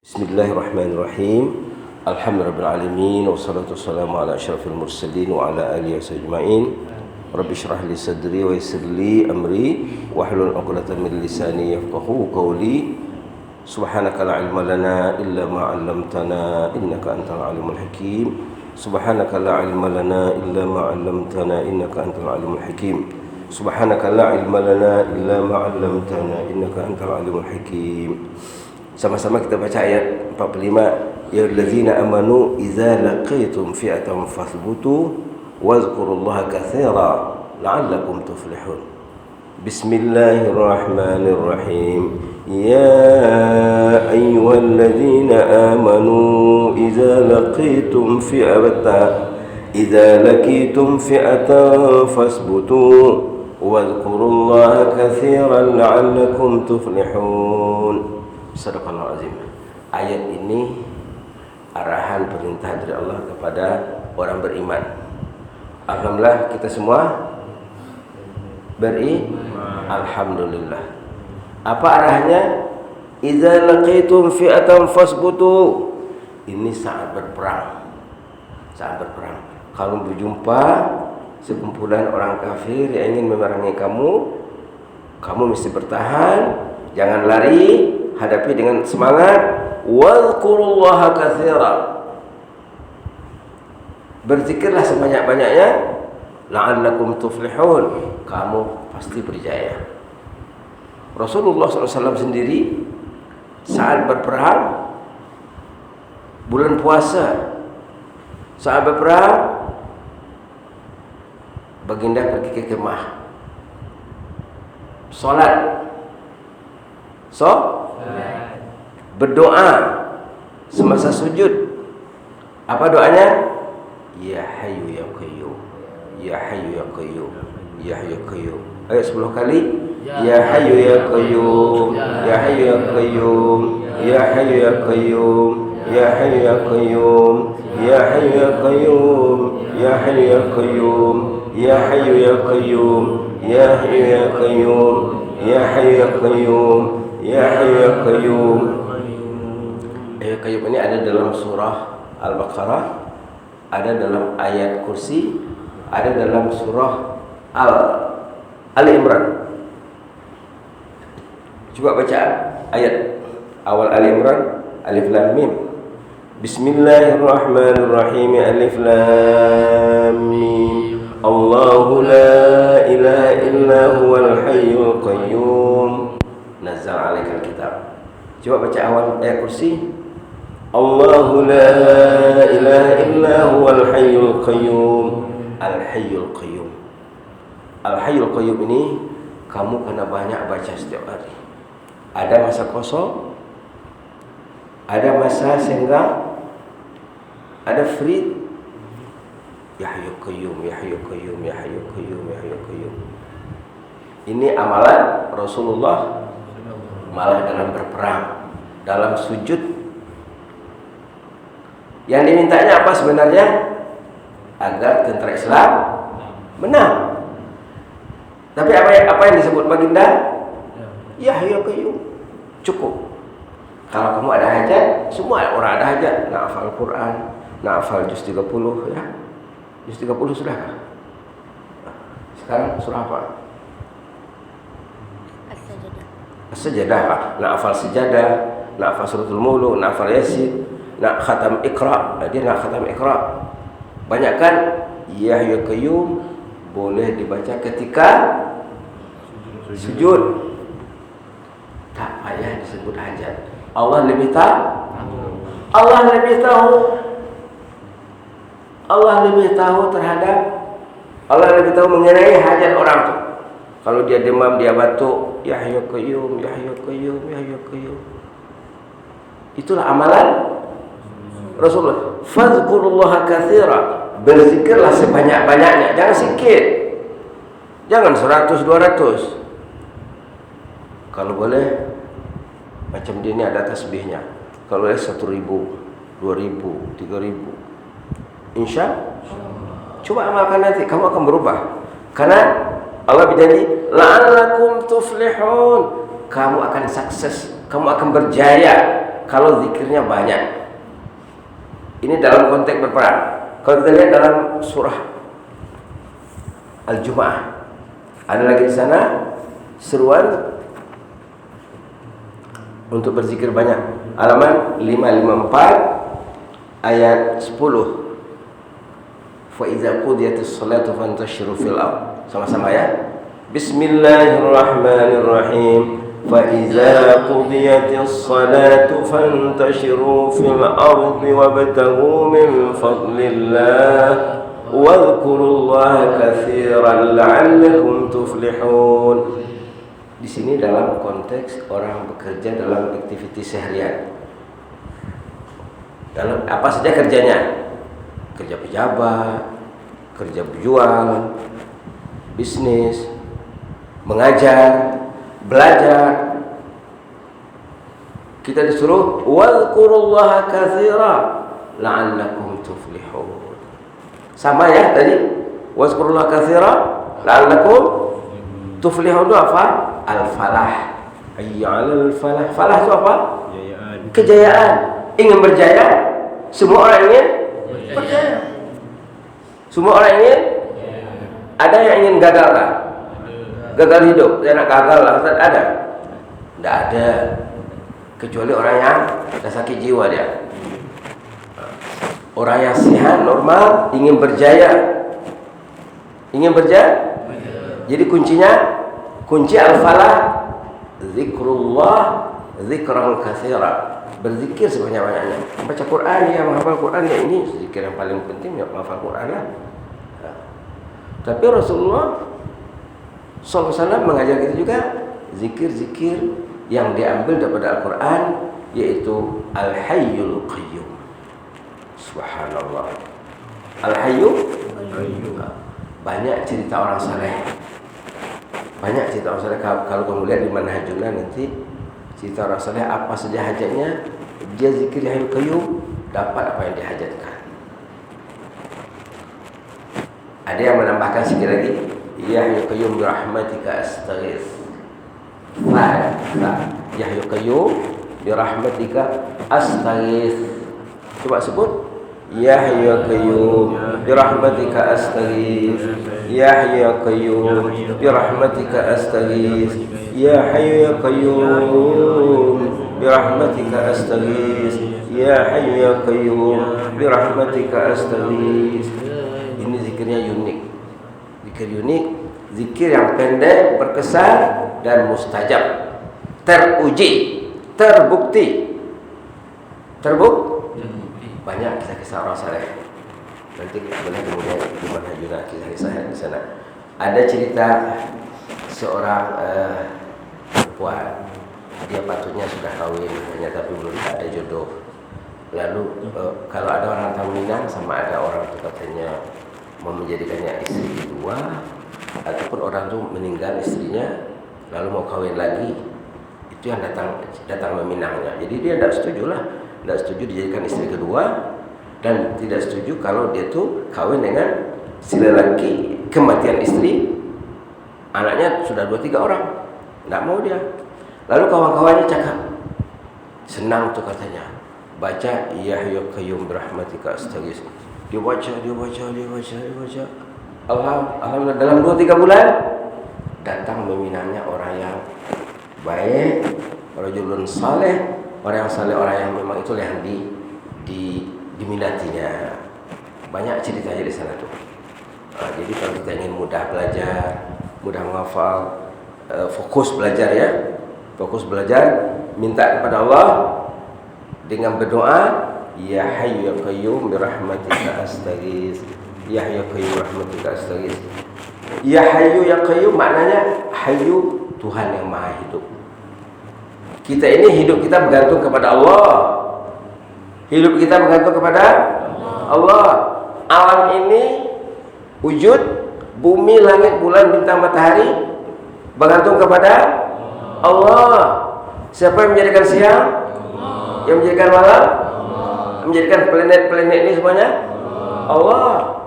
Bismillahirrahmanirrahim. Alhamdulillahirrahmanirrahim. Wassalatu wassalamu ala asyrafil mursalin wa ala alihi wasajma'in. Rabbi syrah li sadri wa yassir li amri wahlul 'uqdatam min lisani yafqahu qawli. Subhanaka la ilma lana illa ma 'allamtana innaka antal alimul hakim. Subhanaka la ilma lana illa ma 'allamtana innaka antal alimul hakim. Subhanaka la ilma lana illa ma 'allamtana innaka antal alimul hakim. Sama-sama kita baca ayat 45. Ya allazina amanu idza laqitum fi'atan fathbutu wazkurullaha katsira la'allakum tuflihun. Bismillahirrahmanirrahim. Ya ayyuhallazina amanu idza laqitum fi'atan fasbutu wazkurullaha katsiran la'allakum tuflihun. Sadaqallahu azim. Ayat ini arahan perintah dari Allah kepada orang beriman. Alhamdulillah kita semua beriman. Alhamdulillah. Apa arahnya? Idza laqitum fi'atan fasbutu. Ini saat berperang. Saat berperang. Kalau berjumpa sekumpulan orang kafir yang ingin memerangi kamu, kamu mesti bertahan, jangan lari. Hadapi dengan semangat. Wadhkurullaha katsira. Berzikirlah sebanyak-banyaknya. La'allakum tuflihun. Kamu pasti berjaya. Rasulullah SAW sendiri saat berperang bulan puasa, saat berperang baginda pergi ke kemah, salat, berdoa semasa sujud. Apa doanya? Ya Hayyu ya Qayyum, Ya Hayyu ya Qayyum, Ya Hayyu ya Qayyum. Ayo 10 kali. Ya Hayyu ya Qayyum, Ya Hayyu ya Qayyum, Ya Hayyu ya Qayyum, Ya Hayyu ya Qayyum, Ya Hayyu ya Qayyum, Ya Hayyu ya Qayyum, Ya Hayyu ya Qayyum, Ya Hayyu ya Qayyum, Ya Hayyu ya Qayyum, Ya Hayyu ya Qayyum. Qayyum ini ada dalam surah Al-Baqarah, ada dalam ayat Kursi, ada dalam surah Al-Imran. Coba baca ayat awal Al-Imran. Alif Lam Mim. Bismillahirrahmanirrahim. Alif Lam Mim. Allahu la ilaha illa huwal hayyul qayyum. Nazzal 'alaikal kitab. Coba baca awal ayat Kursi. Allahu la ilaha illa huwal hayyul qayyum. Al-hayyul qayyum. Al-hayyul qayyum ini kamu kena banyak baca setiap hari. Ada masa kosong, ada masa senggang, ada free. Ya Hayyul Qayyum, Ya Hayyul Qayyum, Ya Hayyul Qayyum, Ya Hayyul Qayyum. Ini amalan Rasulullah malah dalam berperang, dalam sujud. Yang dimintanya apa sebenarnya? Agar tentara Islam menang. Tapi apa yang disebut baginda? Ya Hayyul Qayyum. Cukup. Kalau kamu ada hajat, semua orang ada hajat. Nak hafal Quran, nak hafal juz 30 ya. Juz 30 sudah kah? Sekarang surah apa? As-Sajadah. Nak hafal Sajadah, nak hafal Suratul Mulk, nak hafal Yasin, nak khatam Iqra. Dia nak khatam Iqra. Banyakkan Ya Hayyul Qayyum boleh dibaca ketika sujud. Tak payah disebut hajat. Allah lebih tahu. Allah lebih tahu. Allah lebih tahu terhadap. Allah lebih tahu mengenai hajat orang tu. Kalau dia demam, dia batuk, Ya Hayyul Qayyum, Ya Hayyul Qayyum, Ya Hayyul Qayyum. Itulah amalan Rasulullah. Fadhkurullaha katsira. Berzikirlah sebanyak-banyaknya. Jangan sikit. Jangan 100, 200. Kalau boleh macam dia ni ada tasbihnya. Kalau boleh 1,000, 2,000, 3,000. Insya coba amalkan nanti, kamu akan berubah. Karena Allah berjanji, la'allakum tuflihun. Kamu akan sukses, kamu akan berjaya. kalau zikirnya banyak. Ini dalam konteks berperang. Kalau kita lihat dalam surah Al-Jumu'ah, ada lagi di sana seruan untuk berzikir banyak. Halaman 554 ayat 10. Fa iza qudiyatis salatu fantashiru fil ardh. Sama-sama ya. Bismillahirrahmanirrahim. Fa iza qudiyatis salatu fantashiru fil ardi wabtaghu min fadlillah wadhkurullaha katsiran la'allakum tuflihun. Di sini dalam konteks orang bekerja dalam aktivitas seharian. Dalam apa saja kerjanya? Kerja pejabat, kerja berjual, bisnis, mengajar, belajar. Kita disuruh wadhkurullaha katsira la'allakum tuflihun. Sama ya tadi, wadhkurullaha katsira la'allakum tuflihun itu apa? Al-falah. Hayya 'alal falah. Falah itu apa? Kejayaan. Ingin berjaya, semua orang ingin berjaya. Semua orang ingin. Ada yang ingin gagal kan? Gagal hidup, saya nak gagal lah, ada? Tidak ada. Kecuali orang yang dah sakit jiwa dia. Orang yang sehat, normal, ingin berjaya. Ingin berjaya? Jadi kunci al-falah, zikrullah, zikran katsira. Berzikir sebanyak-banyaknya. Baca Quran ya, menghafal Quran ya, ini zikir yang paling penting ya, menghafal Quran lah. Tapi Rasulullah SAW mengajar kita juga zikir-zikir yang diambil daripada Al-Quran, yaitu Al-Hayyul Qayyum. Subhanallah. Al-Hayyul Qayyum. Banyak cerita orang saleh. Banyak cerita orang saleh. Kalau kamu lihat di Manhajullah nanti, cerita orang saleh apa saja hajatnya, dia zikir Hayyul Qayyum, dapat apa yang dihajatkan. Ada yang menambahkan sikit lagi, ya Hayyul Qayyum bi rahmatika astaghits. Ya Hayyul Qayyum bi rahmatika astaghits. Coba sebut, ya Hayyul Qayyum bi rahmatika astaghits. Ya Hayyul Qayyum bi rahmatika astaghits. Ya Hayyul Qayyum bi rahmatika astaghits. Ya Hayyul Qayyum bi rahmatika astaghits. Ini zikirnya unik. Zikir unik, zikir yang pendek, berkesan dan mustajab. Teruji, terbukti. Banyak kisah-kisah orang saleh. Nanti boleh kemudian di Manhajullah kisah-kisah di sana. Ada cerita seorang perempuan, dia patutnya sudah kawin, ternyata tapi belum ada jodoh. Lalu kalau ada orang tamu Minang sama ada orang itu katanya mau menjadikannya istri kedua, ataupun orang itu meninggal istrinya lalu mau kawin lagi, itu yang datang meminangnya. Jadi dia tidak setuju lah, tidak setuju dijadikan istri kedua, dan tidak setuju kalau dia tuh kawin dengan si lelaki, kematian istri, anaknya sudah 2-3 orang, tidak mau dia. Lalu kawan-kawannya cakap, senang tuh katanya, baca ya Hayyul Qayyum bi rahmatika astaghits. Dia baca. Alhamdulillah dalam 2-3 bulan datang meminangnya orang yang baik, rajulun saleh, orang yang saleh, orang yang memang itulah yang diminatinya. Banyak ceritanya di sana tuh. Jadi kalau kita ingin mudah belajar, mudah menghafal, fokus belajar ya, minta kepada Allah dengan berdoa, ya Hayyul Qayyum bi rahmatika astaghits. Ya Hayyul Qayyum bi rahmatika astaghits. Ya Hayyu ya Qayyum maknanya Hayyu, Tuhan yang Maha Hidup. Kita ini hidup kita bergantung kepada Allah. Hidup kita bergantung kepada Allah. Alam ini wujud, bumi, langit, bulan, bintang, matahari bergantung kepada Allah. Siapa yang menjadikan siang? Yang menjadikan malam? Menjadikan planet-planet ini semuanya Allah.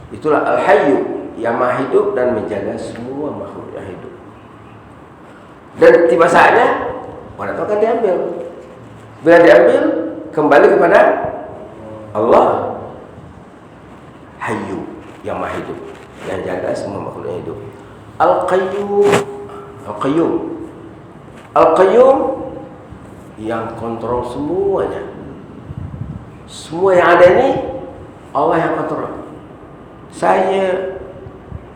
Itulah Al-Hayyu, yang Maha Hidup dan menjaga semua makhluk yang hidup. Dan tiba saatnya pada itu akan diambil. Bila diambil, kembali kepada Allah. Hayyu, yang maha hidup, yang jaga semua makhluk yang hidup. Al-Qayyum, Al-Qayyum, Al-Qayyum, yang kontrol semuanya. Semua yang ada ini Allah yang kontrol. Saya,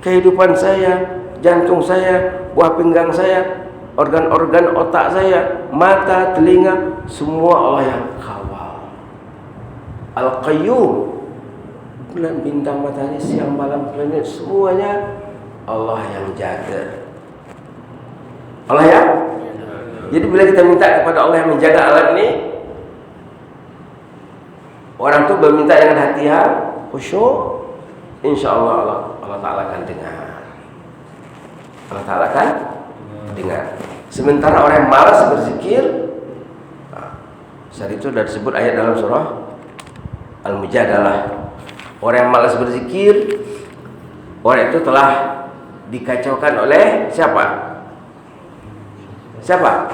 kehidupan saya, jantung saya, buah pinggang saya, organ-organ otak saya, mata, telinga, semua Allah yang kawal. Al-Qayyum, bulan, bintang, matahari, siang, malam, planet, semuanya Allah yang jaga. Allah ya? Jadi bila kita minta kepada Allah yang menjaga alam ini, orang tu berminta dengan hati yang khusyuk, insya-Allah Allah Ta'ala akan dengar. Allah Ta'ala akan dengar. Sementara orang yang malas berzikir, saat itu sudah disebut ayat dalam surah Al-Mujadalah. Orang yang malas berzikir, orang itu telah dikacaukan oleh siapa? Siapa?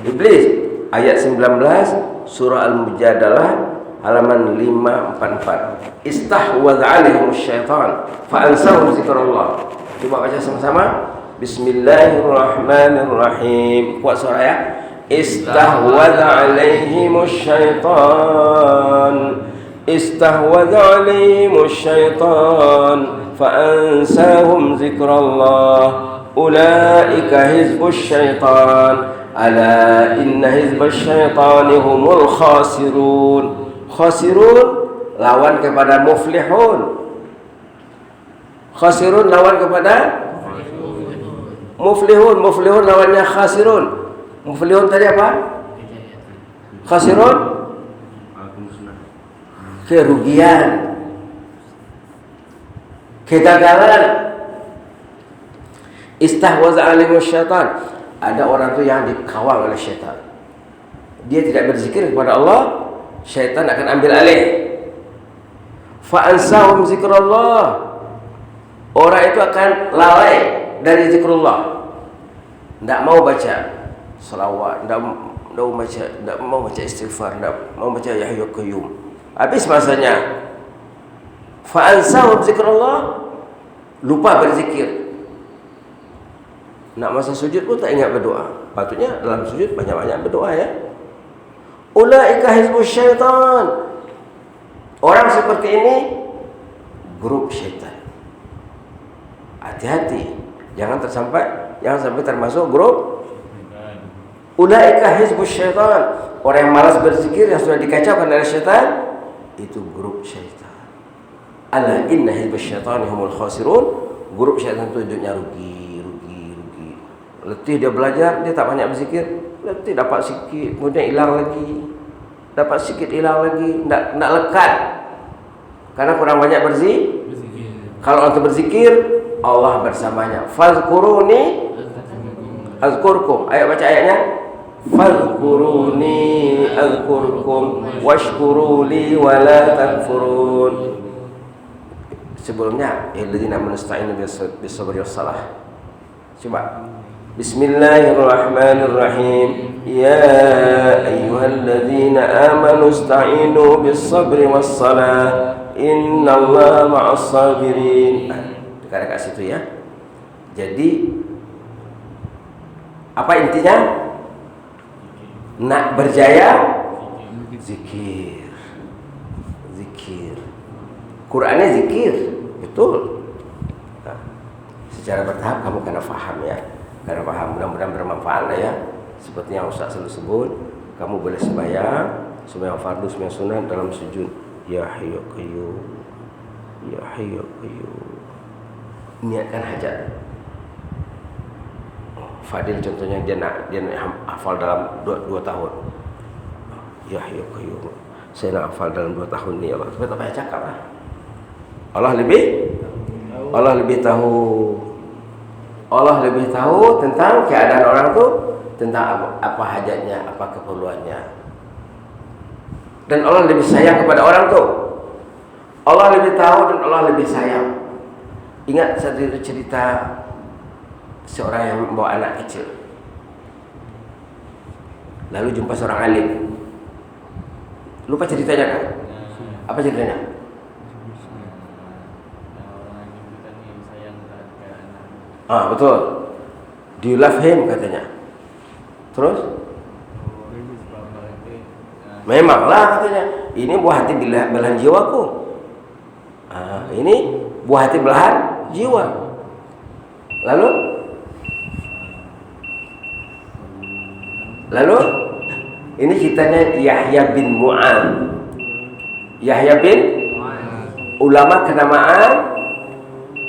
Iblis. Ayat 19 surah Al-Mujadalah halaman 544. Istahwadha 'alaihimus syaitan fa ansahum zikrullah. Coba baca sama-sama. Bismillahirrahmanirrahim. Kuat suara ya. Istahwadha 'alaihimus syaitan. Istahwadha 'alaihimus syaitan fa ansahum zikrullah. Ulaika hizbus syaitan. Ala inna hizbus syaitani humul khasirun. Khasirun lawan kepada muflihun. Khasirun lawan kepada muflihun. Muflihun lawannya khasirun. Muflihun tadi apa? Khasirun kerugian, kegagalan. Istahwaza 'alaihimus syaitan. Ada orang tu yang dikawal oleh syaitan. Dia tidak berzikir kepada Allah, syaitan akan ambil alih. Fa ansahum zikrullah. Orang itu akan lalai dari zikrullah. Tidak mau baca selawat, tidak mau baca istighfar, tidak mau baca ya hayyu qayyum. Habis masanya. Fa ansahum zikrullah, lupa berzikir. Nak masa sujud pun tak ingat berdoa. Patutnya dalam sujud banyak-banyak berdoa ya. Ulaika hizbus syaitan. Orang seperti ini grup syaitan. Hati-hati, jangan sampai termasuk grup. Ulaika hizbus syaitan. Orang yang malas berzikir, yang sudah dikacaukan oleh syaitan, itu grup syaitan. Ala inna hizbus syaitani humul khasirun. Grup syaitan itu hidupnya rugi. Letih dia belajar, dia tak banyak berzikir. Letih dapat sikit, kemudian hilang lagi. Dapat sikit, hilang lagi. Tak lekat. Karena kurang banyak berzikir. Kalau orang berzikir, Allah bersamanya. Fazkuruni azkurkum. Ayo baca ayatnya. Fazkuruni azkurkum washkuruli wala takfurun. Sebelumnya, alladzina amanu bis-sabri was-salah. Coba. Bismillahirrahmanirrahim. Ya ayyuhalladzina amanu ista'inu bis-sabri was-salah. Innallaha ma'as sabirin. Dekat situ ya. Jadi apa intinya? Nak berjaya, zikir. Zikir. Qurannya zikir, betul. Nah, secara bertahap kamu kena faham ya. Karena paham, mudah-mudahan bermanfaat lah ya. Seperti yang Ustaz selalu sebut, kamu boleh sembahyang fardu, sembahyang sunat dalam sujud. Ya hayyu qayyum, ya hayyu qayyum. Niatkan hajat. Fadil contohnya dia nak hafal dalam 2 tahun. Ya hayyu qayyum. Saya nak hafal dalam 2 tahun ni Allah. Sebab tak payah cakap lah. Allah lebih tahu. Allah lebih tahu tentang keadaan orang tu, tentang apa hajatnya, apa keperluannya. Dan Allah lebih sayang kepada orang tu. Allah lebih tahu dan Allah lebih sayang. Ingat satu cerita seorang yang membawa anak kecil. Lalu jumpa seorang alim. Lupa ceritanya kan? Apa ceritanya? Betul. Dilafhim katanya. Terus? Memanglah katanya. Ini buah hati belahan jiwaku. Ini buah hati belahan jiwa. Lalu ini ceritanya Yahya bin Mu'adz. Yahya bin ulama kenamaan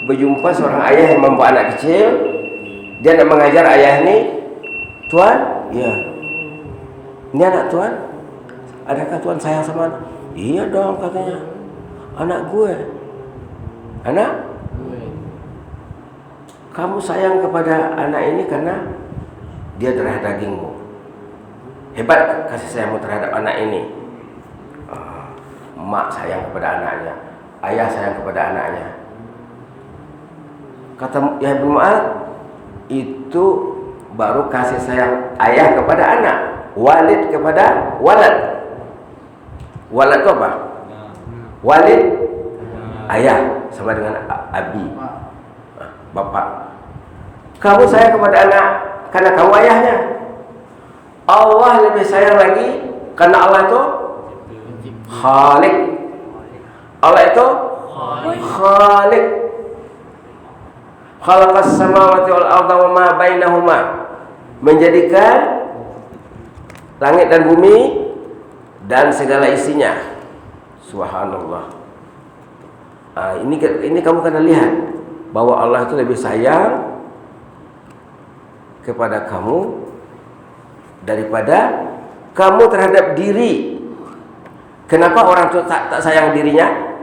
berjumpa seorang ayah yang membawa anak kecil. Dia nak mengajar ayah ni, Tuan, ya, ini anak Tuan. Adakah Tuan sayang sama anak? Iya dong katanya. Anak gue. Kamu sayang kepada anak ini karena dia darah dagingmu. Hebat kasih sayangmu terhadap anak ini. Mak sayang kepada anaknya, ayah sayang kepada anaknya. Kata Yahya bin Mu'adz, itu baru kasih sayang ayah kepada anak, walid kepada walad. Walad itu apa? Walid ayah sama dengan abi, bapak. Kamu sayang kepada anak karena kamu ayahnya. Allah lebih sayang lagi karena Allah itu Khalik. Allah itu Khalik. Khalaqas samawati wal arda wa ma bainahuma, menjadikan langit dan bumi dan segala isinya. Subhanallah. Ini kamu kena lihat bahwa Allah itu lebih sayang kepada kamu daripada kamu terhadap diri. Kenapa orang itu tak sayang dirinya?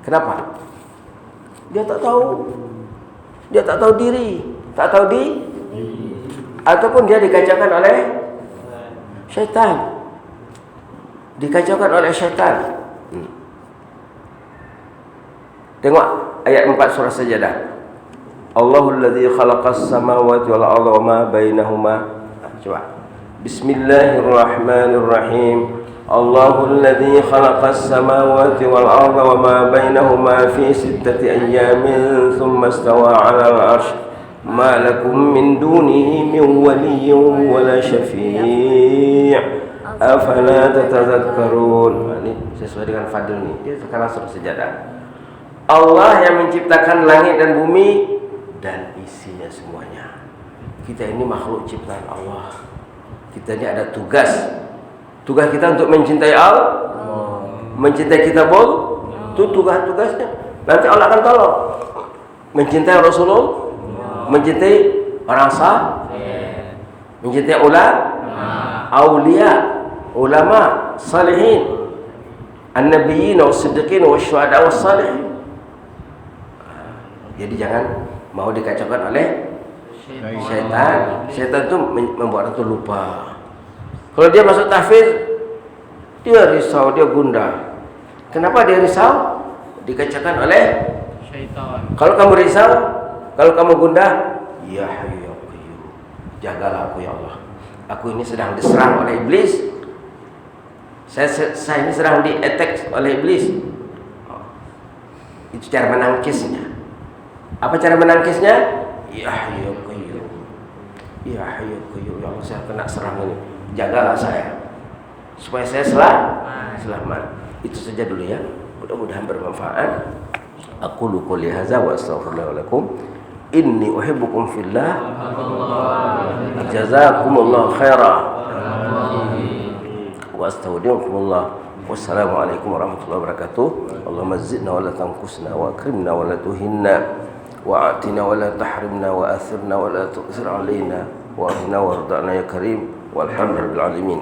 Kenapa? Dia tak tahu diri, tak tahu ataupun dia dikacaukan oleh syaitan. Tengok ayat 4 surah Sajadah. Allahul ladzi khalaqas samawati wal arda wa ma bainahuma. Coba. Bismillahirrahmanirrahim. Allahul ladzi khalaqas samawati wal arda wa ma bainahuma fi 6 ayyamin thumma istawa 'alal 'arsy. Ma lakum min dunihi min waliyyin wa la syafi'. Afala tatadhakkarun. Ini sesuai dengan Fadil nih. Dia sekarang surah Sajadah. Allah yang menciptakan langit dan bumi dan isinya semuanya. Kita ini makhluk ciptaan Allah. Kita ini ada tugas. Tugas kita untuk mencintai Allah, mencintai kitabul, itu tugasnya. Nanti Allah akan tolong. Mencintai Rasulullah, mencintai orang saleh, mencintai aulia, ulama, salihin, an-nabiyyin was-siddiqin wasyuhada was-salihin. Jadi jangan mau dikacaukan oleh syaitan. Syaitan itu membuat orang itu lupa. Kalau dia masuk tahfiz, dia risau, dia gundah. Kenapa dia risau? Dikacaukan oleh syaitan. Kalau kamu risau, kalau kamu gundah, ya Hayyu ya Qayyum, jagalah aku ya Allah. Aku ini sedang diserang oleh iblis. Saya ini sedang di-attack oleh iblis. Itu cara menangkisnya. Apa cara menangkisnya? Ya Hayyu ya Qayyum, ya Hayyu ya Qayyum, ya Allah, saya kena serang ini. Jagalah saya supaya saya selamat. Itu saja dulu ya. Mudah-mudahan bermanfaat. Aqulu qouli hadza wa astaghfirullaha lakum. Inni uhibbukum fillah. Jazakumullahu khairan. Wa astaudiukumullah. Wassalamualaikum warahmatullahi wabarakatuh. Allahumma zidna wa la tanqusna wa akrimna wa la tuhinna wa atina wa la tahrimna wa athirna wa la tu'thir alaina wa aghna warḍa'na ya karim. Walhamdulillahirabbil alamin.